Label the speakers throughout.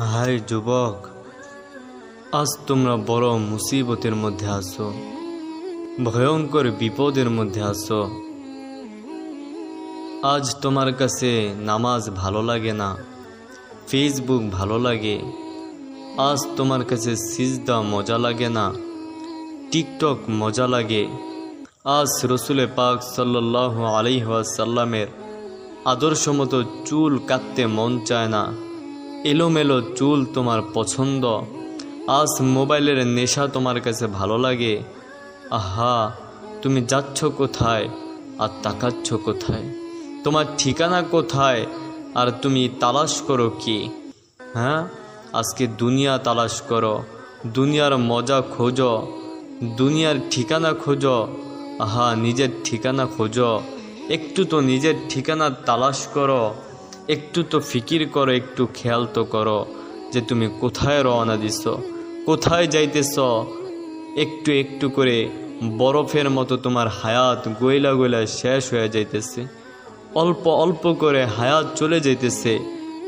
Speaker 1: High যুবক, আজ তোমরা বড় মুসিবতের মধ্যে আছো, ভয়ঙ্কর বিপদের মধ্যে আছো। আজ তোমার কাছে নামাজ ভালো লাগে না, ফেসবুক ভালো লাগে। আজ তোমার কাছে সিজদা মজা লাগে না, টিকটক মজা লাগে। আজ রসুলে পাক সাল্লাল্লাহু আলাইহি ওয়াসাল্লামের আদর্শ মতো চুল কাটতে মন চায় না, এলোমেলো চুল তোমার পছন্দ। আজ মোবাইলের নেশা তোমার কাছে ভালো লাগে। আহা, তুমি যাচ্ছ কোথায় আর তাকাচ্ছ কোথায়? তোমার ঠিকানা কোথায় আর তুমি তালাশ করো কি? হ্যাঁ, আজকে দুনিয়া তালাশ করো, দুনিয়ার মজা খোঁজো, দুনিয়ার ঠিকানা খোঁজো। আহা, নিজের ঠিকানা খোঁজো। একটু তো নিজের ঠিকানা তালাশ করো, একটু তো ফিকির করো, একটু খেয়াল তো করো যে তুমি কোথায় রওনা দিছ, কোথায় যাইতেছ। একটু একটু করে বরফের মতো তোমার হায়াত গইলা গইলা শেষ হয়ে যাইতেছে। অল্প অল্প করে হায়াত চলে যাইতেছে।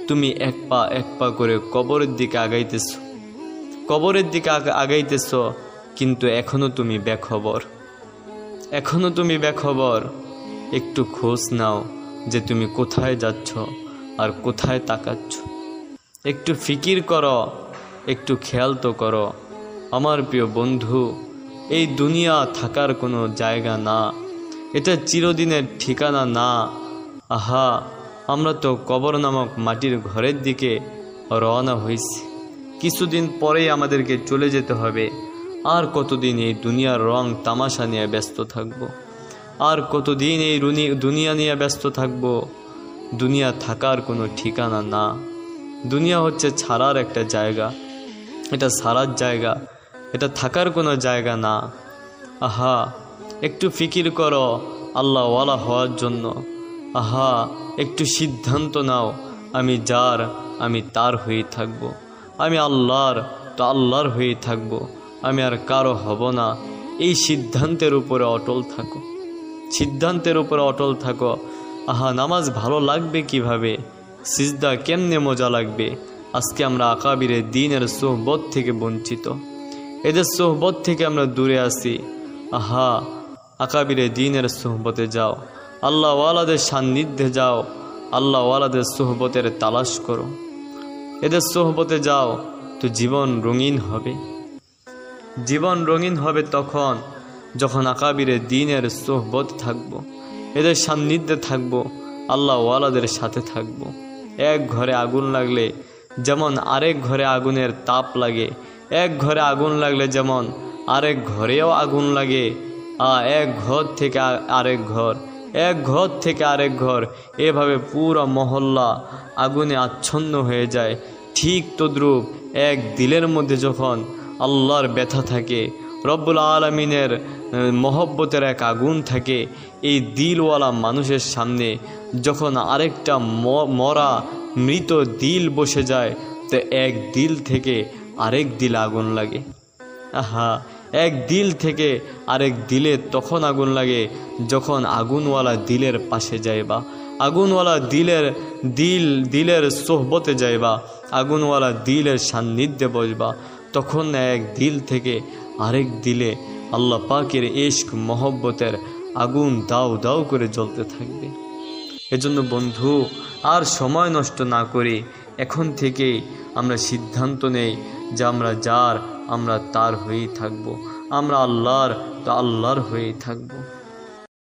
Speaker 1: তুমি এক পা করে কবরের দিকে আগাইতেছ, কবরের দিকে আগাইতেছ, কিন্তু এখনো তুমি বেখবর, এখনো তুমি বেখবর। একটু খোঁজ নাও যে তুমি কোথায় যাচ্ছ আর কোথায় তাকাচ্ছ। একটু ফিকির করো, একটু খেয়াল তো করো। আমার প্রিয় বন্ধু, এই দুনিয়া থাকার কোনো জায়গা না, এটা চিরদিনের ঠিকানা না। আহা, আমরা তো কবর নামক মাটির ঘরের দিকে রওনা হয়েছি। কিছুদিন পরেই আমাদেরকে চলে যেতে হবে। আর কতদিন এই দুনিয়ার রং তামাশা নিয়ে ব্যস্ত থাকব? আর কতদিন এই দুনিয়া নিয়ে ব্যস্ত থাকব? দুনিয়া থাকার কোনো ঠিকানা না। দুনিয়া হচ্ছে ছাড়ার একটা জায়গা, এটা ছাড়ার জায়গা, এটা থাকার কোনো জায়গা না। আহা, একটু ফিকির করো আল্লাহওয়ালা হওয়ার জন্য। আহা, একটু সিদ্ধান্ত নাও, আমি যার আমি তার হয়েই থাকব, আমি আল্লাহর তো আল্লাহর হয়েই থাকব, আমি আর কারো হব না। এই সিদ্ধান্তের উপরে অটল থাকো, সিদ্ধান্তের উপরে অটল থাকো। আহা, নামাজ ভালো লাগবে কিভাবে? সিজদা কেমনে মজা লাগবে? আজকে আমরা আকাবিরে দ্বীনের সোহবত থেকে বঞ্চিত, এদের সোহবত থেকে আমরা দূরে আছি। আহা, আকাবিরে দ্বীনের সোহবতে যাও, আল্লাহওয়ালাদের সান্নিধ্যে যাও, আল্লাহওয়ালাদের সোহবতের তালাশ করো, এদের সোহবতে যাও, তো জীবন রঙিন হবে। জীবন রঙিন হবে তখন যখন আকাবিরে দ্বীনের সোহবত থাকবো, এদের সান্নিধ্যে থাকবো, আল্লাহওয়ালাদের সাথে থাকবো। এক ঘরে আগুন লাগলে যেমন আরেক ঘরে আগুনের তাপ লাগে, এক ঘরে আগুন লাগলে যেমন আরেক ঘরেও আগুন লাগে। এক ঘর থেকে আরেক ঘর, এক ঘর থেকে আরেক ঘর, এভাবে পুরো মহল্লা আগুনে আচ্ছন্ন হয়ে যায়। ঠিক তদ্রূপ এক দিলের মধ্যে যখন আল্লাহর ব্যথা থাকে, রব্বুল আলামিনের মহব্বতের এক আগুন থাকে, এই দিলওয়ালা মানুষের সামনে যখন আরেকটা মরা মৃত দিল বসে যায়, তো এক দিল থেকে আরেক দিল আগুন লাগে। আহা, এক দিল থেকে আরেক দিলে তখন আগুন লাগে যখন আগুনওয়ালা দিলের পাশে যাইবা, আগুনওয়ালা দিলের সোহবতে যাইবা, আগুনওয়ালা দিলের সান্নিধ্যে বসবা। তখন এক দিল থেকে আরেক দিলে আল্লাহ পাকের ইশক মহব্বতের আগুন দাও দাও করে জ্বলতে থাকবে। এজন্য বন্ধু, আর সময় নষ্ট না করে এখন থেকেই আমরা সিদ্ধান্ত নেই যে আমরা যার আমরা তার হয়েই থাকবো, আমরা আল্লাহর তো আল্লাহর হয়েই থাকবো।